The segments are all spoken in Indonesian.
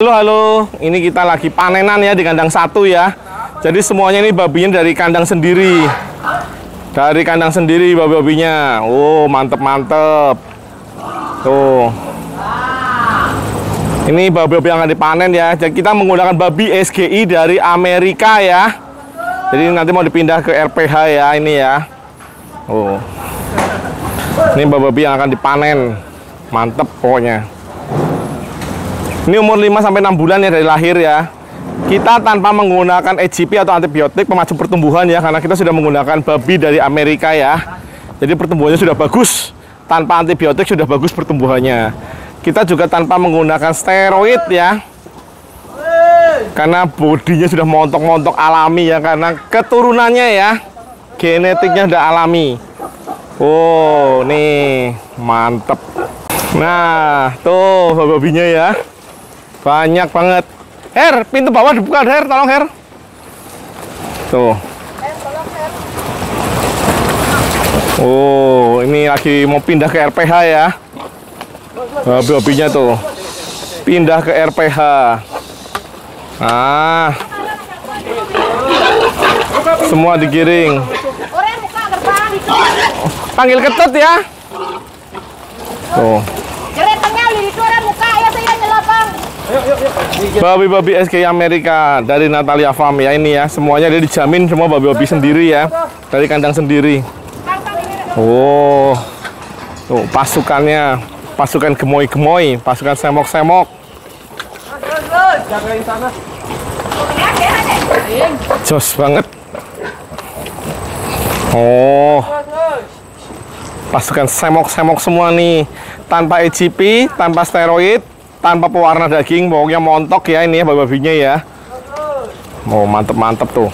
Halo, ini kita lagi panenan ya di kandang satu ya. Jadi semuanya ini babinya dari kandang sendiri. Dari kandang sendiri babi-babinya. Oh, mantep-mantep. Tuh. Ini babi-babi yang akan dipanen ya. Jadi kita menggunakan babi SGI dari Amerika ya. Jadi nanti mau dipindah ke RPH ya ini ya. Oh. Ini babi-babi yang akan dipanen. Mantep pokoknya. Ini umur 5-6 bulan ya dari lahir ya. Kita tanpa menggunakan EGP atau antibiotik pemacu pertumbuhan ya, karena kita sudah menggunakan babi dari Amerika ya. Jadi pertumbuhannya sudah bagus. Tanpa antibiotik sudah bagus pertumbuhannya. Kita juga tanpa menggunakan steroid ya. Karena bodinya sudah montok-montok alami ya, karena keturunannya ya. Genetiknya sudah alami. Oh, nih mantep. Nah, tuh babinya ya. Banyak banget. Her, pintu bawah dibuka, Her. Tolong, Her. Tuh. Oh, ini lagi mau pindah ke RPH ya. Babi-babinya tuh. Pindah ke RPH. Ah. Semua digiring. Panggil Ketut ya. Tuh. Babi-babi SGI Amerika dari Natalia Farm ya ini ya. Semuanya dia dijamin semua babi-babi sendiri ya. Dari kandang sendiri. Oh. Tuh pasukannya. Pasukan gemoy-gemoy. Pasukan semok-semok. Jos banget. Oh. Pasukan semok-semok semua nih. Tanpa EGP, tanpa steroid, tanpa pewarna daging, pokoknya montok ya ini ya babi-babinya ya. Oh, mantep-mantep tuh.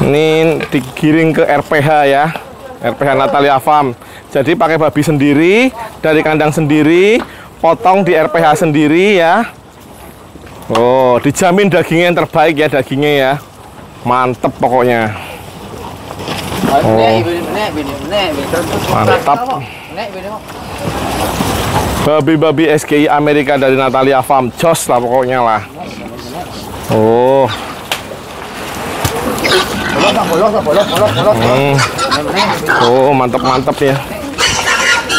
Ini digiring ke RPH ya. RPH Natalia Farm. Jadi pakai babi sendiri, dari kandang sendiri, potong di RPH sendiri ya. Oh, dijamin dagingnya yang terbaik ya dagingnya ya. Mantep pokoknya. Oh. Mantap. Babi-babi SGI Amerika dari Natalia Farm. Jos lah pokoknya lah. Oh. Oh, mantap-mantap ya.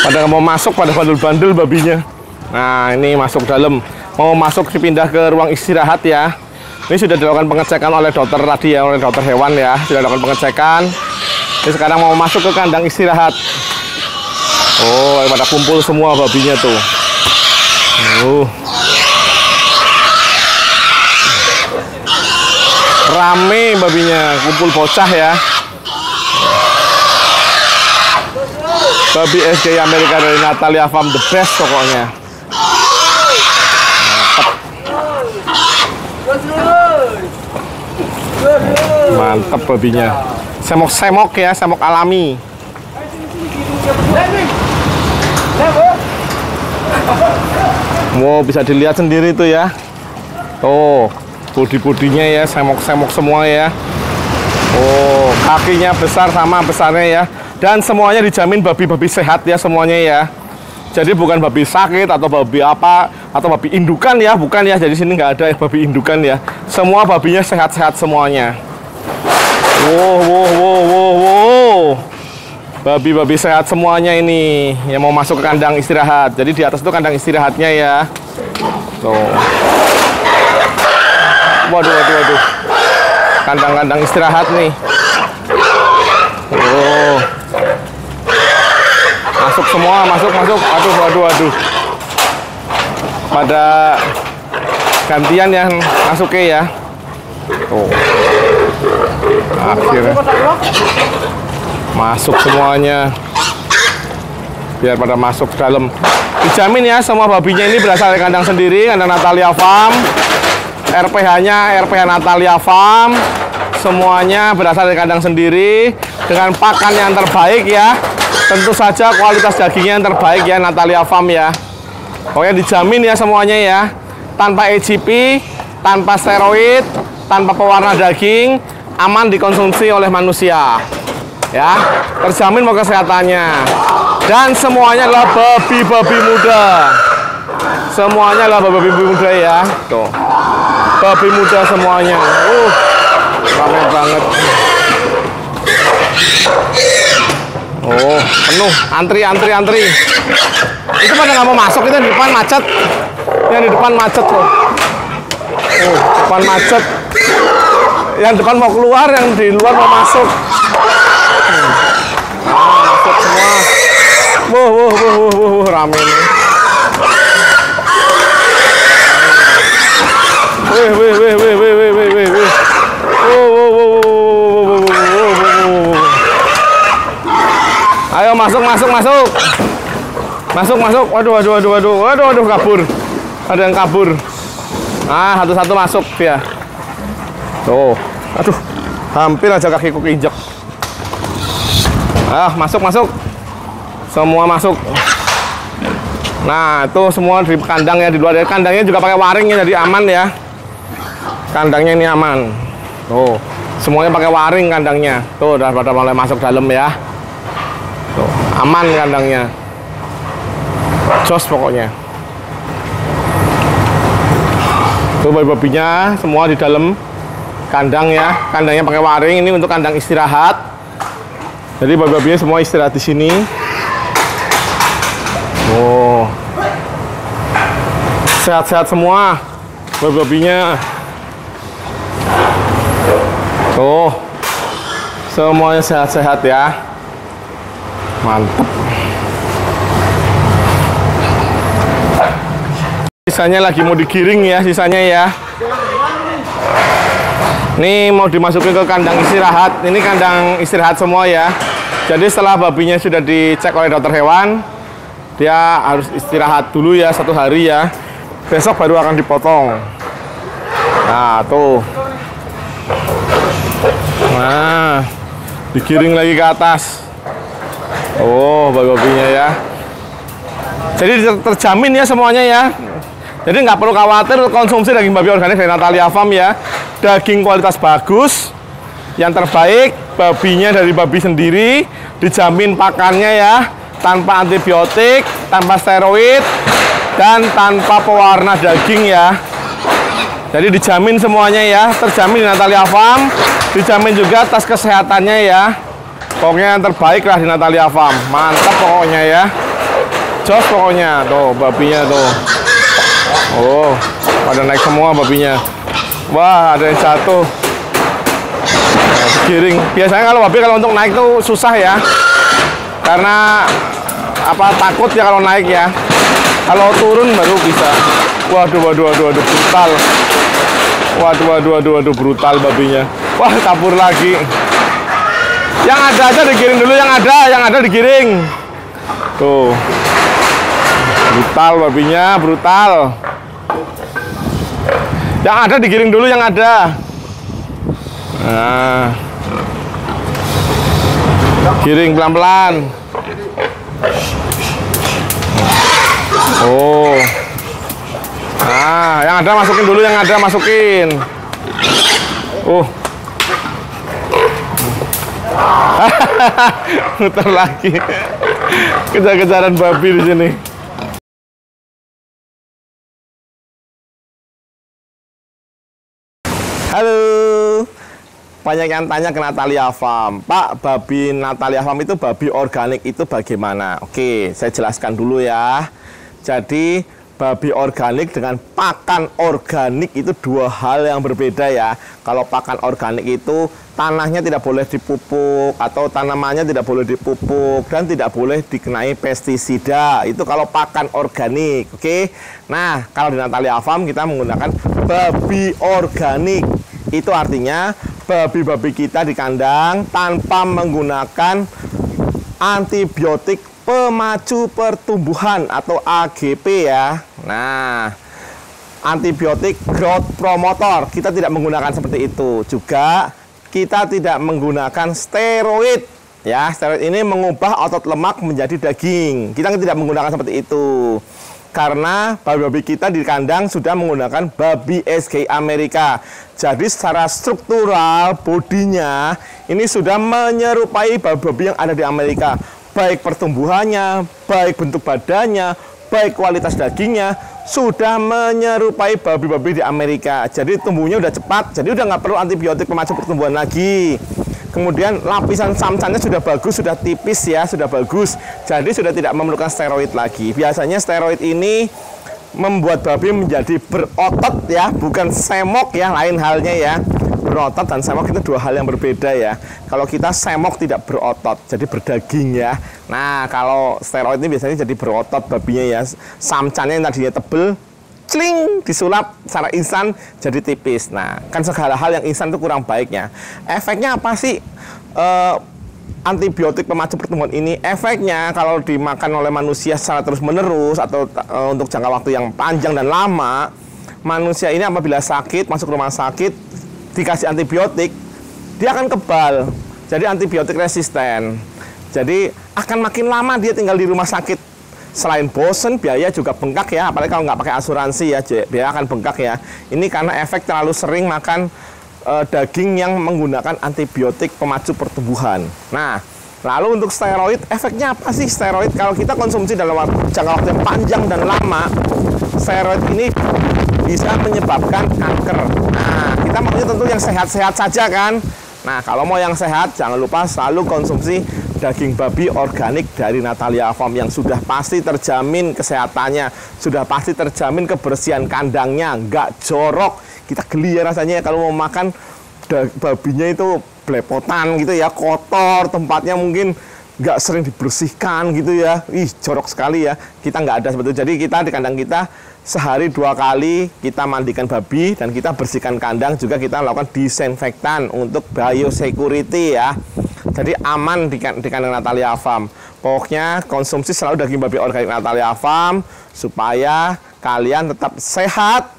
Pada mau masuk, pada bandel-bandel babinya. Nah, ini masuk dalam. Mau masuk dipindah ke ruang istirahat ya. Ini sudah dilakukan pengecekan oleh dokter tadi ya, oleh dokter hewan ya. Sudah dilakukan pengecekan. Ini sekarang mau masuk ke kandang istirahat. Oh, pada kumpul semua babinya tuh. Rame babinya, kumpul bocah ya. Babi SGI Amerika dari Natalia Farm the best pokoknya. Mantap babinya. Semok-semok ya, semok alami. Wow, bisa dilihat sendiri tuh ya. Oh, bodi-bodinya ya, semok-semok semua ya. Oh, kakinya besar sama besarnya ya. Dan semuanya dijamin babi-babi sehat ya semuanya ya. Jadi bukan babi sakit atau babi apa atau babi indukan ya, bukan ya. Jadi sini nggak ada babi indukan ya. Semua babinya sehat-sehat semuanya. Wow. Babi-babi sehat semuanya ini yang mau masuk ke kandang istirahat. Jadi di atas itu kandang istirahatnya ya. Tuh. Waduh. Kandang-kandang istirahat nih. Oh. Masuk semua, masuk. Aduh. Pada gantian yang masuknya ya. Tuh. Akhirnya masuk semuanya. Biar pada masuk ke dalam. Dijamin ya semua babinya ini berasal dari kandang sendiri, kandang Natalia Farm. RPH-nya RPH Natalia Farm. Semuanya berasal dari kandang sendiri dengan pakan yang terbaik ya. Tentu saja kualitas dagingnya yang terbaik ya Natalia Farm ya. Pokoknya dijamin ya semuanya ya. Tanpa EGP, tanpa steroid, tanpa pewarna daging, aman dikonsumsi oleh manusia. Ya, terjamin mau kesehatannya. Dan semuanya adalah babi-babi muda. Semuanya lah babi muda ya. Tuh. Babi muda semuanya. Ramai banget. Oh, penuh. Antri. Itu pada nggak mau masuk, itu di depan macet. Yang di depan macet loh. Oh, depan macet. Yang depan mau keluar, yang di luar mau masuk. Masuk semua. Rame nih. Ayo masuk. Waduh, kabur. Ada yang kabur. Satu-satu masuk dia. Tuh. Aduh, hampir aja kakiku keinjek. Masuk. Semua masuk. Nah, itu semua di kandang ya, di luar. Kandangnya juga pakai waring ya, jadi aman ya. Kandangnya ini aman. Tuh, semuanya pakai waring kandangnya. Tuh, udah pada mulai masuk dalam ya. Tuh, aman kandangnya. Jos pokoknya. Tuh babi-babinya semua di dalam kandang ya. Kandangnya pakai waring, ini untuk kandang istirahat. Jadi babi-babinya semua istirahat di sini. Oh. Sehat-sehat semua babi-babinya. Tuh. Semuanya sehat-sehat ya. Mantap. Sisanya lagi mau digiring ya, sisanya ya. Ini mau dimasukin ke kandang istirahat. Ini kandang istirahat semua ya. Jadi setelah babinya sudah dicek oleh dokter hewan, dia harus istirahat dulu ya 1 hari ya. Besok baru akan dipotong. Nah, tuh. Nah, digiring lagi ke atas. Oh, babi-babinya ya. Jadi terjamin ya semuanya ya. Jadi nggak perlu khawatir konsumsi daging babi organik dari Natalia Farm ya. Daging kualitas bagus, yang terbaik, babinya dari babi sendiri, dijamin pakannya ya, tanpa antibiotik, tanpa steroid, dan tanpa pewarna daging ya. Jadi dijamin semuanya ya, terjamin di Natalia Farm, dijamin juga atas kesehatannya ya. Pokoknya yang terbaik lah di Natalia Farm, mantap pokoknya ya. Jos pokoknya, tuh babinya tuh. Oh, pada naik semua babinya. Wah, ada yang jatuh. Giring. Biasanya kalau babi kalau untuk naik tuh susah ya. Karena takut ya kalau naik ya. Kalau turun baru bisa. Waduh, brutal. Waduh, brutal babinya. Wah, kabur lagi. Yang ada aja digiring dulu, yang ada digiring. Tuh. Brutal babinya, brutal. Yang ada digiring dulu, yang ada. Nah. Giring pelan-pelan. Oh. Nah, yang ada masukin dulu, yang ada masukin. Muter lagi. Kejar-kejaran babi di sini. Halo, banyak yang tanya ke Natalia Farm, Pak, babi Natalia Farm itu babi organik itu bagaimana? Oke, saya jelaskan dulu ya. Jadi babi organik dengan pakan organik itu 2 hal yang berbeda ya. Kalau pakan organik itu tanahnya tidak boleh dipupuk atau tanamannya tidak boleh dipupuk dan tidak boleh dikenai pestisida. Itu kalau pakan organik, oke? Nah, kalau di Natalia Farm kita menggunakan babi organik. Itu artinya babi-babi kita di kandang tanpa menggunakan antibiotik pemacu pertumbuhan atau AGP ya. Nah, antibiotik growth promotor kita tidak menggunakan seperti itu. Juga kita tidak menggunakan steroid ya. Steroid ini mengubah otot lemak menjadi daging. Kita tidak menggunakan seperti itu. Karena babi-babi kita di kandang sudah menggunakan babi SGI Amerika. Jadi secara struktural bodinya ini sudah menyerupai babi-babi yang ada di Amerika. Baik pertumbuhannya, baik bentuk badannya, baik kualitas dagingnya sudah menyerupai babi-babi di Amerika. Jadi tumbuhnya udah cepat, jadi udah nggak perlu antibiotik pemacu pertumbuhan lagi. Kemudian lapisan samcannya sudah bagus, sudah tipis ya, sudah bagus. Jadi sudah tidak memerlukan steroid lagi. Biasanya steroid ini membuat babi menjadi berotot ya, bukan semok ya, lain halnya ya. Berotot dan semok itu dua hal yang berbeda ya. Kalau kita semok tidak berotot, jadi berdaging ya. Nah, kalau steroid ini biasanya jadi berotot babinya ya. Samcannya yang tadinya tebel, cling, disulap secara instan jadi tipis. Nah, kan segala hal yang instan itu kurang baiknya. Efeknya apa sih? Antibiotik pemacu pertumbuhan ini efeknya kalau dimakan oleh manusia secara terus-menerus atau untuk jangka waktu yang panjang dan lama, manusia ini apabila sakit, masuk rumah sakit, dikasih antibiotik, dia akan kebal, jadi antibiotik resisten. Jadi akan makin lama dia tinggal di rumah sakit. Selain bosen, biaya juga bengkak ya, apalagi kalau nggak pakai asuransi ya, biaya akan bengkak ya. Ini karena efek terlalu sering makan daging yang menggunakan antibiotik pemacu pertumbuhan. Nah, lalu untuk steroid, efeknya apa sih steroid? Kalau kita konsumsi dalam jangka waktu yang panjang dan lama, steroid ini bisa menyebabkan kanker. Nah, kita maunya tentu yang sehat-sehat saja kan. Nah, kalau mau yang sehat, jangan lupa selalu konsumsi daging babi organik dari Natalia Farm yang sudah pasti terjamin kesehatannya, sudah pasti terjamin kebersihan kandangnya, nggak jorok. Kita geli ya rasanya kalau mau makan babinya itu belepotan gitu ya, kotor, tempatnya mungkin nggak sering dibersihkan gitu ya. Ih, jorok sekali ya. Kita nggak ada seperti itu. Jadi kita di kandang kita sehari 2 kali kita mandikan babi dan kita bersihkan kandang, juga kita lakukan disinfektan untuk biosecurity ya. Jadi aman di kandang Natalia Farm. Pokoknya konsumsi selalu daging babi organik Natalia Farm supaya kalian tetap sehat,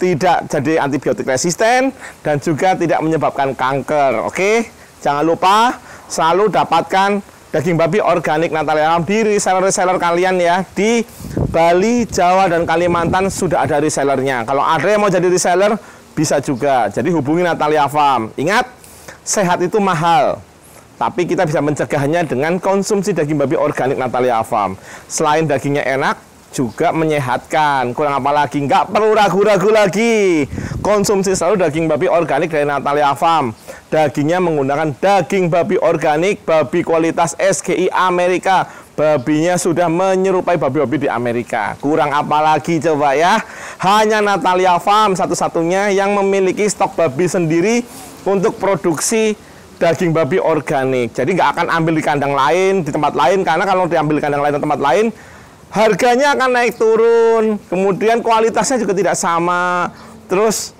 tidak jadi antibiotik resisten, dan juga tidak menyebabkan kanker. Oke, jangan lupa selalu dapatkan daging babi organik Natalia Farm di reseller-reseller kalian ya. Di Bali, Jawa, dan Kalimantan sudah ada resellernya. Kalau ada yang mau jadi reseller, bisa juga. Jadi hubungi Natalia Farm. Ingat, sehat itu mahal, tapi kita bisa mencegahnya dengan konsumsi daging babi organik Natalia Farm. Selain dagingnya enak, juga menyehatkan. Kurang apa lagi? Nggak perlu ragu-ragu lagi. Konsumsi selalu daging babi organik dari Natalia Farm. Dagingnya menggunakan daging babi organik, babi kualitas SGI Amerika. Babinya sudah menyerupai babi-babi di Amerika. Kurang apa lagi coba ya? Hanya Natalia Farm satu-satunya yang memiliki stok babi sendiri untuk produksi daging babi organik. Jadi nggak akan ambil di kandang lain, di tempat lain, karena kalau diambil di kandang lain atau tempat lain, harganya akan naik turun, kemudian kualitasnya juga tidak sama, terus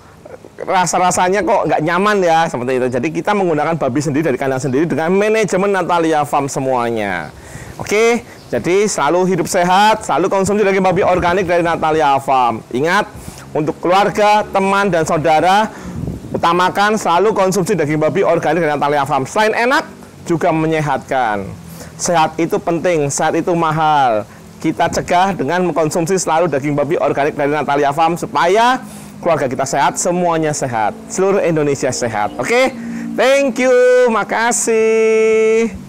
rasa-rasanya kok nggak nyaman ya, seperti itu. Jadi kita menggunakan babi sendiri dari kandang sendiri dengan manajemen Natalia Farm semuanya. Oke, jadi selalu hidup sehat, selalu konsumsi daging babi organik dari Natalia Farm. Ingat, untuk keluarga, teman, dan saudara, utamakan selalu konsumsi daging babi organik dari Natalia Farm. Selain enak, juga menyehatkan. Sehat itu penting, sehat itu mahal. Kita cegah dengan mengkonsumsi selalu daging babi organik dari Natalia Farm supaya keluarga kita sehat, semuanya sehat, seluruh Indonesia sehat. Oke, thank you, makasih.